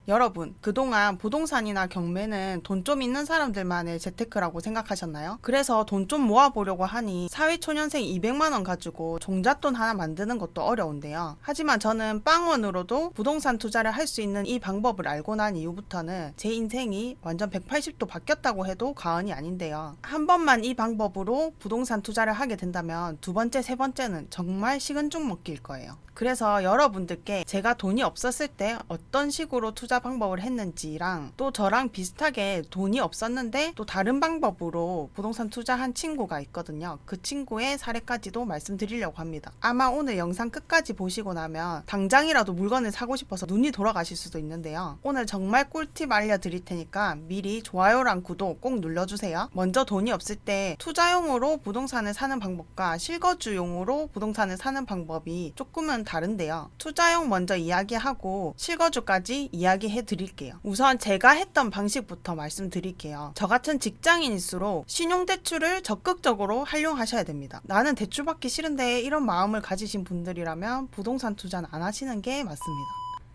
여러분, 그동안 부동산이나 경매는 돈 좀 있는 사람들만의 재테크라고 생각하셨나요? 그래서 돈 좀 모아보려고 하니 사회초년생 200만 원 가지고 종잣돈 하나 만드는 것도 어려운데요. 하지만 저는 빵원으로도 부동산 투자를 할 수 있는 이 방법을 알고 난 이후부터는 제 인생이 완전 180도 바뀌었다고 해도 과언이 아닌데요. 한 번만 이 방법으로 부동산 투자를 하게 된다면 두 번째, 세 번째는 정말 식은 죽 먹기일 거예요. 그래서 여러분들께 제가 돈이 없었을 때 어떤 식으로 투자 방법을 했는지랑 또 저랑 비슷하게 돈이 없었는데 또 다른 방법으로 부동산 투자한 친구가 있거든요. 그 친구의 사례까지도 말씀드리려고 합니다. 아마 오늘 영상 끝까지 보시고 나면 당장이라도 물건을 사고 싶어서 눈이 돌아가실 수도 있는데요. 오늘 정말 꿀팁 알려드릴 테니까 미리 좋아요랑 구독 꼭 눌러주세요. 먼저 돈이 없을 때 투자용으로 부동산을 사는 방법과 실거주용으로 부동산을 사는 방법이 조금은 다른데요. 투자용 먼저 이야기하고 실거주까지 이야기해 드릴게요. 우선 제가 했던 방식부터 말씀드릴게요. 저 같은 직장인일수록 신용대출을 적극적으로 활용하셔야 됩니다. 나는 대출 받기 싫은데 이런 마음을 가지신 분들이라면 부동산 투자는 안 하시는 게 맞습니다.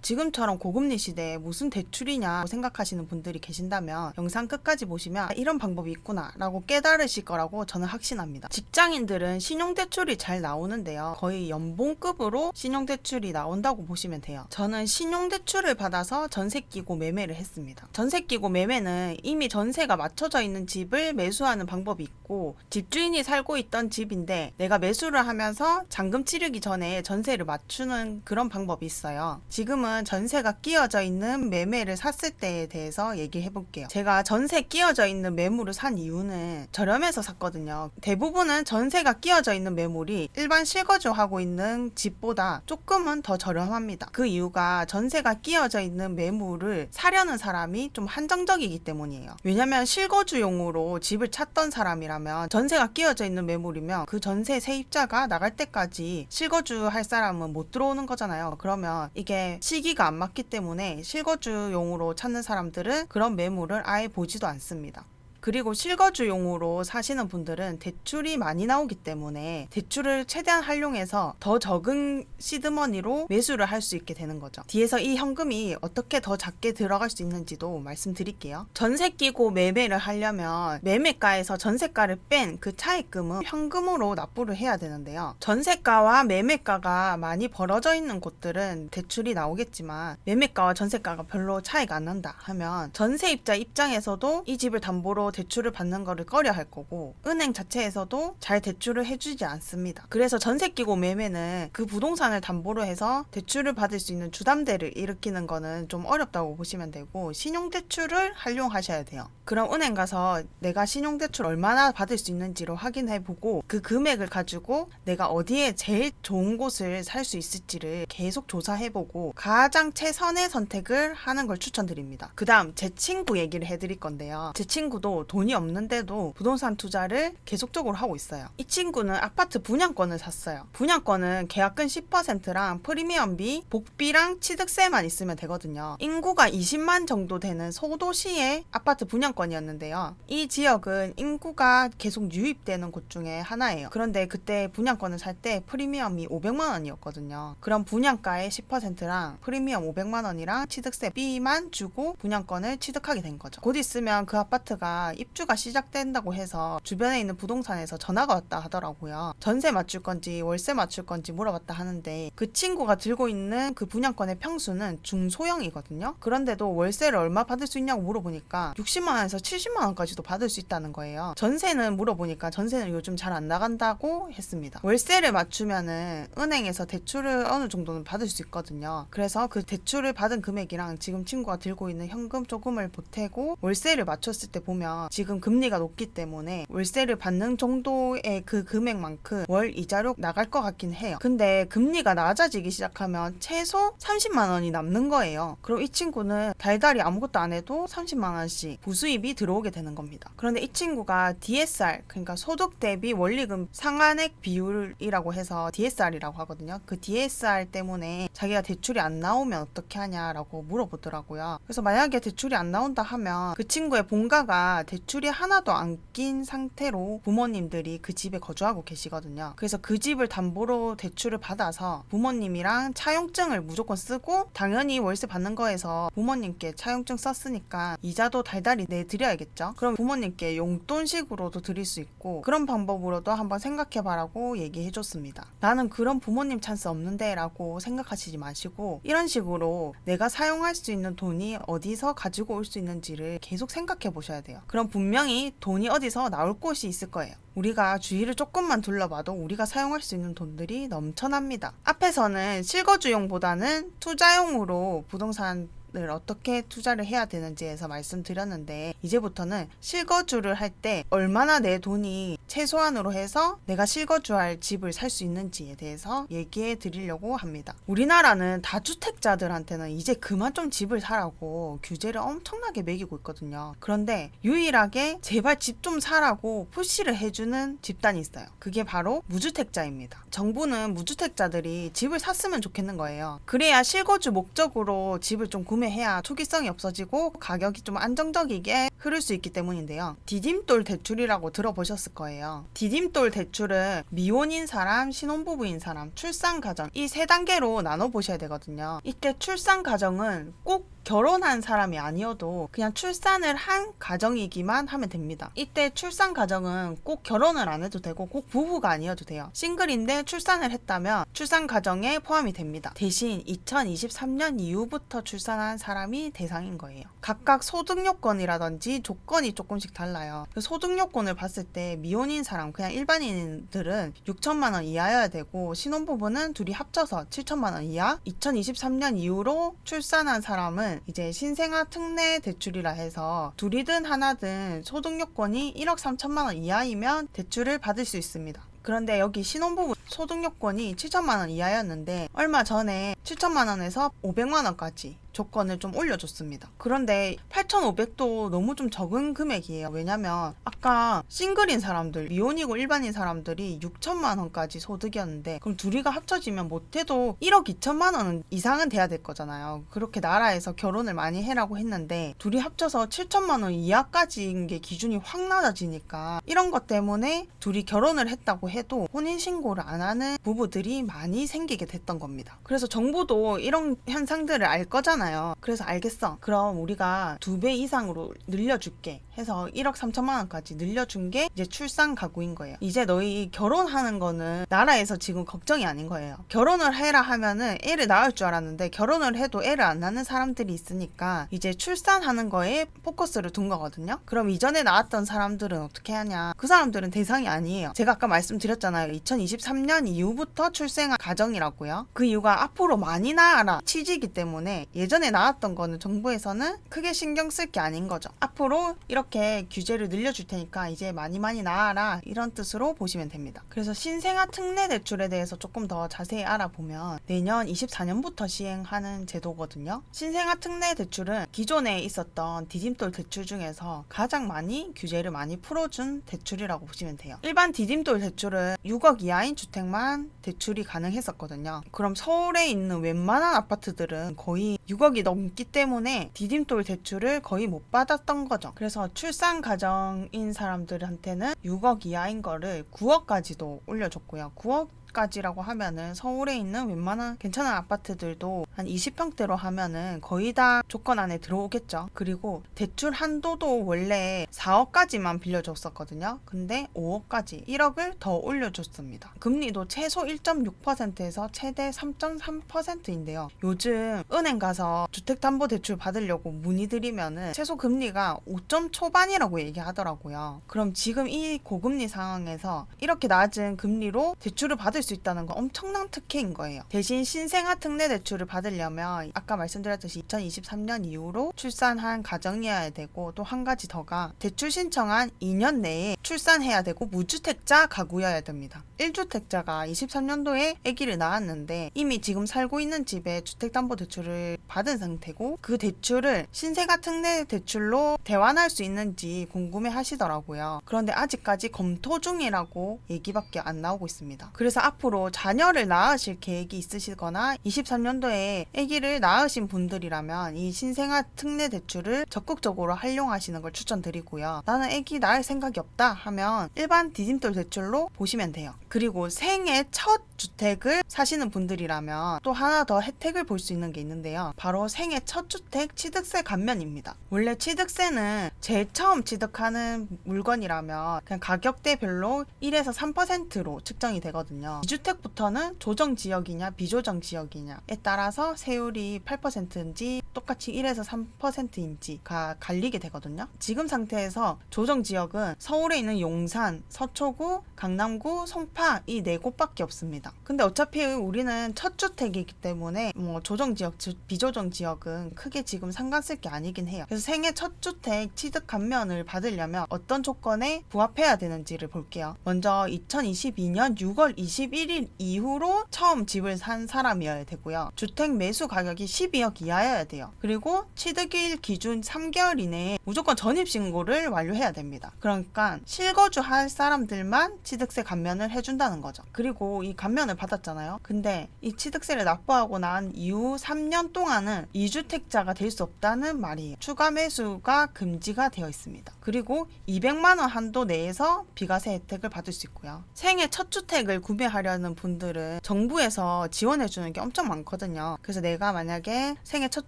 지금처럼 고금리 시대에 무슨 대출이냐 생각하시는 분들이 계신다면 영상 끝까지 보시면 이런 방법이 있구나 라고 깨달으실 거라고 저는 확신합니다. 직장인들은 신용대출이 잘 나오는데요. 거의 연봉급으로 신용대출이 나온다고 보시면 돼요. 저는 신용대출을 받아서 전세 끼고 매매를 했습니다. 전세 끼고 매매는 이미 전세가 맞춰져 있는 집을 매수하는 방법이 있고 집주인이 살고 있던 집인데 내가 매수를 하면서 잔금 치르기 전에 전세를 맞추는 그런 방법이 있어요. 지금은 전세가 끼어져 있는 매매를 샀을 때에 대해서 얘기해 볼게요. 제가 전세 끼어져 있는 매물을 산 이유는 저렴해서 샀거든요. 대부분은 전세가 끼어져 있는 매물이 일반 실거주하고 있는 집보다 조금은 더 저렴합니다. 그 이유가 전세가 끼어져 있는 매물을 사려는 사람이 좀 한정적이기 때문이에요. 왜냐면 실거주용으로 집을 찾던 사람이라면 전세가 끼어져 있는 매물이면 그 전세 세입자가 나갈 때까지 실거주할 사람은 못 들어오는 거잖아요. 그러면 이게 시기가 안 맞기 때문에 실거주용으로 찾는 사람들은 그런 매물을 아예 보지도 않습니다. 그리고 실거주용으로 사시는 분들은 대출이 많이 나오기 때문에 대출을 최대한 활용해서 더 적은 시드머니로 매수를 할 수 있게 되는 거죠. 뒤에서 이 현금이 어떻게 더 작게 들어갈 수 있는지도 말씀드릴게요. 전세 끼고 매매를 하려면 매매가에서 전세가를 뺀 그 차입금은 현금으로 납부를 해야 되는데요. 전세가와 매매가가 많이 벌어져 있는 곳들은 대출이 나오겠지만 매매가와 전세가가 별로 차이가 안 난다 하면 전세입자 입장에서도 이 집을 담보로 대출을 받는 거를 꺼려 할 거고 은행 자체에서도 잘 대출을 해주지 않습니다. 그래서 전세 끼고 매매는 그 부동산을 담보로 해서 대출을 받을 수 있는 주담대를 일으키는 거는 좀 어렵다고 보시면 되고 신용대출을 활용하셔야 돼요. 그럼 은행 가서 내가 신용대출 얼마나 받을 수 있는지를 확인해보고 그 금액을 가지고 내가 어디에 제일 좋은 곳을 살 수 있을지를 계속 조사해보고 가장 최선의 선택을 하는 걸 추천드립니다. 그 다음 제 친구 얘기를 해드릴 건데요. 제 친구도 돈이 없는데도 부동산 투자를 계속적으로 하고 있어요. 이 친구는 아파트 분양권을 샀어요. 분양권은 계약금 10%랑 프리미엄비, 복비랑 취득세만 있으면 되거든요. 인구가 20만 정도 되는 소도시의 아파트 분양권이었는데요. 이 지역은 인구가 계속 유입되는 곳 중에 하나예요. 그런데 그때 분양권을 살 때 프리미엄이 500만 원이었거든요. 그럼 분양가의 10%랑 프리미엄 500만 원이랑 취득세 B만 주고 분양권을 취득하게 된 거죠. 곧 있으면 그 아파트가 입주가 시작된다고 해서 주변에 있는 부동산에서 전화가 왔다 하더라고요. 전세 맞출 건지 월세 맞출 건지 물어봤다 하는데 그 친구가 들고 있는 그 분양권의 평수는 중소형이거든요. 그런데도 월세를 얼마 받을 수 있냐고 물어보니까 60만 원에서 70만 원까지도 받을 수 있다는 거예요. 전세는 물어보니까 전세는 요즘 잘 안 나간다고 했습니다. 월세를 맞추면은 은행에서 대출을 어느 정도는 받을 수 있거든요. 그래서 그 대출을 받은 금액이랑 지금 친구가 들고 있는 현금 조금을 보태고 월세를 맞췄을 때 보면 지금 금리가 높기 때문에 월세를 받는 정도의 그 금액만큼 월 이자료 나갈 것 같긴 해요. 근데 금리가 낮아지기 시작하면 최소 30만 원이 남는 거예요. 그럼 이 친구는 달달이 아무것도 안 해도 30만 원씩 부수입이 들어오게 되는 겁니다. 그런데 이 친구가 DSR, 그러니까 소득 대비 원리금 상환액 비율이라고 해서 DSR이라고 하거든요. 그 DSR 때문에 자기가 대출이 안 나오면 어떻게 하냐라고 물어보더라고요. 그래서 만약에 대출이 안 나온다 하면 그 친구의 본가가 대출이 하나도 안 낀 상태로 부모님들이 그 집에 거주하고 계시거든요. 그래서 그 집을 담보로 대출을 받아서 부모님이랑 차용증을 무조건 쓰고, 당연히 월세 받는 거에서 부모님께 차용증 썼으니까 이자도 달달이 내드려야겠죠. 그럼 부모님께 용돈식으로도 드릴 수 있고, 그런 방법으로도 한번 생각해봐라고 얘기해줬습니다. 나는 그런 부모님 찬스 없는데 라고 생각하시지 마시고, 이런 식으로 내가 사용할 수 있는 돈이 어디서 가지고 올 수 있는지를 계속 생각해 보셔야 돼요. 그럼 분명히 돈이 어디서 나올 곳이 있을 거예요. 우리가 주위를 조금만 둘러봐도 우리가 사용할 수 있는 돈들이 넘쳐납니다. 앞에서는 실거주용보다는 투자용으로 부동산 을 어떻게 투자를 해야 되는지에서 말씀드렸는데, 이제부터는 실거주를 할 때 얼마나 내 돈이 최소한으로 해서 내가 실거주할 집을 살 수 있는지에 대해서 얘기해 드리려고 합니다. 우리나라는 다주택자들한테는 이제 그만 좀 집을 사라고 규제를 엄청나게 매기고 있거든요. 그런데 유일하게 제발 집 좀 사라고 푸시를 해주는 집단이 있어요. 그게 바로 무주택자입니다. 정부는 무주택자들이 집을 샀으면 좋겠는 거예요. 그래야 실거주 목적으로 집을 좀 구매해야 초기성이 없어지고 가격이 좀 안정적이게 흐를 수 있기 때문인데요. 디딤돌 대출이라고 들어보셨을 거예요. 디딤돌 대출은 미혼인 사람, 신혼부부인 사람, 출산가정, 이 세 단계로 나눠보셔야 되거든요. 이때 출산가정은 꼭 결혼한 사람이 아니어도 그냥 출산을 한 가정이기만 하면 됩니다. 이때 출산 가정은 꼭 결혼을 안 해도 되고 꼭 부부가 아니어도 돼요. 싱글인데 출산을 했다면 출산 가정에 포함이 됩니다. 대신 2023년 이후부터 출산한 사람이 대상인 거예요. 각각 소득 요건이라든지 조건이 조금씩 달라요. 그 소득 요건을 봤을 때 미혼인 사람, 그냥 일반인들은 6천만 원 이하여야 되고, 신혼부부는 둘이 합쳐서 7천만 원 이하, 2023년 이후로 출산한 사람은 이제 신생아 특례 대출이라 해서 둘이든 하나든 소득 요건이 1억 3천만 원 이하이면 대출을 받을 수 있습니다. 그런데 여기 신혼부부 소득 요건이 7천만 원 이하였는데 얼마 전에 7천만 원에서 500만 원까지 조건을 좀 올려줬습니다. 그런데 8,500도 너무 좀 적은 금액이에요. 왜냐면 아까 싱글인 사람들, 미혼이고 일반인 사람들이 6천만 원까지 소득이었는데, 그럼 둘이가 합쳐지면 못해도 1억 2천만 원 이상은 돼야 될 거잖아요. 그렇게 나라에서 결혼을 많이 해라고 했는데 둘이 합쳐서 7천만 원 이하까지인 게 기준이 확 낮아지니까, 이런 것 때문에 둘이 결혼을 했다고 해도 혼인신고를 안 하는 부부들이 많이 생기게 됐던 겁니다. 그래서 정부도 이런 현상들을 알 거잖아요. 그래서 알겠어, 그럼 우리가 2배 이상으로 늘려줄게 해서 1억 3천만 원까지 늘려준 게 이제 출산 가구인 거예요. 이제 너희 결혼하는 거는 나라에서 지금 걱정이 아닌 거예요. 결혼을 해라 하면은 애를 낳을 줄 알았는데 결혼을 해도 애를 안 낳는 사람들이 있으니까 이제 출산하는 거에 포커스를 둔 거거든요. 그럼 이전에 낳았던 사람들은 어떻게 하냐? 그 사람들은 대상이 아니에요. 제가 아까 말씀드렸잖아요. 2023년 이후부터 출생한 가정이라고요. 그 이유가 앞으로 많이 낳아라 취지이기 때문에, 예전에 나왔던 거는 정부에서는 크게 신경 쓸 게 아닌 거죠. 앞으로 이렇게 규제를 늘려줄 테니까 이제 많이 나아라, 이런 뜻으로 보시면 됩니다. 그래서 신생아 특례 대출에 대해서 조금 더 자세히 알아보면 내년 24년부터 시행하는 제도거든요. 신생아 특례 대출은 기존에 있었던 디딤돌 대출 중에서 가장 많이 규제를 많이 풀어준 대출이라고 보시면 돼요. 일반 디딤돌 대출은 6억 이하인 주택만 대출이 가능했었거든요. 그럼 서울에 있는 웬만한 아파트들은 거의 6억이 넘기 때문에 디딤돌 대출을 거의 못 받았던 거죠. 그래서 출산 가정인 사람들한테는 6억 이하인 거를 9억까지도 올려줬고요. 9억까지라고 하면은 서울에 있는 웬만한 괜찮은 아파트들도 한 20평대로 하면은 거의 다 조건 안에 들어오겠죠. 그리고 대출 한도도 원래 4억까지만 빌려줬었거든요. 근데 5억까지 1억을 더 올려줬습니다. 금리도 최소 1.6%에서 최대 3.3%인데요. 요즘 은행 가서 주택담보대출 받으려고 문의드리면은 최소 금리가 5점 초반이라고 얘기하더라고요. 그럼 지금 이 고금리 상황에서 이렇게 낮은 금리로 대출을 받을 수 있다는 건 엄청난 특혜인 거예요. 대신 신생아 특례 대출을 받으려면 아까 말씀드렸듯이 2023년 이후로 출산한 가정이어야 되고, 또 한 가지 더가 대출 신청한 2년 내에 출산해야 되고 무주택자 가구여야 됩니다. 1주택자가 23년도에 아기를 낳았는데 이미 지금 살고 있는 집에 주택담보대출을 받은 상태고, 그 대출을 신생아 특례 대출로 대환할 수 있는지 궁금해 하시더라고요. 그런데 아직까지 검토 중이라고 얘기밖에 안 나오고 있습니다. 그래서 앞으로 자녀를 낳으실 계획이 있으시거나 23년도에 아기를 낳으신 분들이라면 이 신생아 특례 대출을 적극적으로 활용하시는 걸 추천드리고요. 나는 아기 낳을 생각이 없다 하면 일반 디딤돌 대출로 보시면 돼요. 그리고 생애 첫 주택을 사시는 분들이라면 또 하나 더 혜택을 볼 수 있는 게 있는데요. 바로 생애 첫 주택 취득세 감면입니다. 원래 취득세는 제일 처음 취득하는 물건이라면 그냥 가격대별로 1에서 3%로 측정이 되거든요. 2주택부터는 조정 지역이냐 비조정 지역이냐에 따라서 세율이 8%인지 똑같이 1에서 3%인지가 갈리게 되거든요. 지금 상태에서 조정 지역은 서울에 있는 용산, 서초구, 강남구, 송파 이 네 곳밖에 없습니다. 근데 어차피 우리는 첫 주택이기 때문에 조정 지역, 비조정 지역은 크게 지금 상관 쓸 게 아니긴 해요. 그래서 생애 첫 주택 취득 감면을 받으려면 어떤 조건에 부합해야 되는지를 볼게요. 먼저 2022년 6월 21일 이후로 처음 집을 산 사람이어야 되고요. 주택 매수 가격이 12억 이하여야 돼요. 그리고 취득일 기준 3개월 이내에 무조건 전입신고를 완료해야 됩니다. 그러니까 실거주 할 사람들만 취득세 감면을 해준다는 거죠. 그리고 이 감면을 받았잖아요. 근데 이 취득세를 납부하고 난 이후 3년 동안은 2주택자가 될 수 없다는 말이에요. 추가 매수가 금지가 되어 있습니다. 그리고 200만 원 한도 내에서 비과세 혜택을 받을 수 있고요. 생애 첫 주택을 구매하려는 분들은 정부에서 지원해주는 게 엄청 많거든요. 그래서 내가 만약에 생애 첫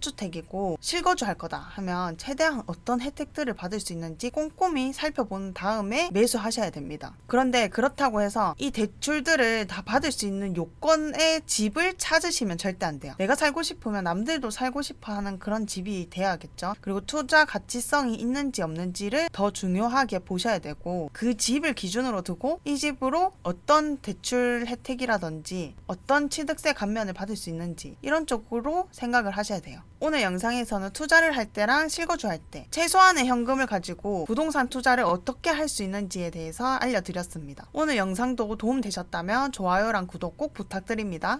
주택이고 실거주 할 거다 하면 최대한 어떤 혜택들을 받을 수 있는지 꼼꼼히 살펴본 다음에 매수하셔야 됩니다. 그런데 그렇다고 해서 이 대출들을 다 받을 수 있는 요건의 집을 찾으시면 절대 안 돼요. 내가 살고 싶으면 남들도 살고 싶어 하는 그런 집이 돼야겠죠. 그리고 투자 가치성이 있는지 없는지를 더 중요하게 보셔야 되고 그 집을 기준으로 두고 이 집으로 어떤 대출 혜택이라든지 어떤 취득세 감면을 받을 수 있는지 이런 쪽으로 생각을 하셔야 돼요. 오늘 영상에서는 투자를 할 때랑 실거주할 때 최소한의 현금을 가지고 부동산 투자를 어떻게 할 수 있는지에 대해서 알려드렸습니다. 오늘 영상도 도움 되셨다면 좋아요랑 구독 꼭 부탁드립니다.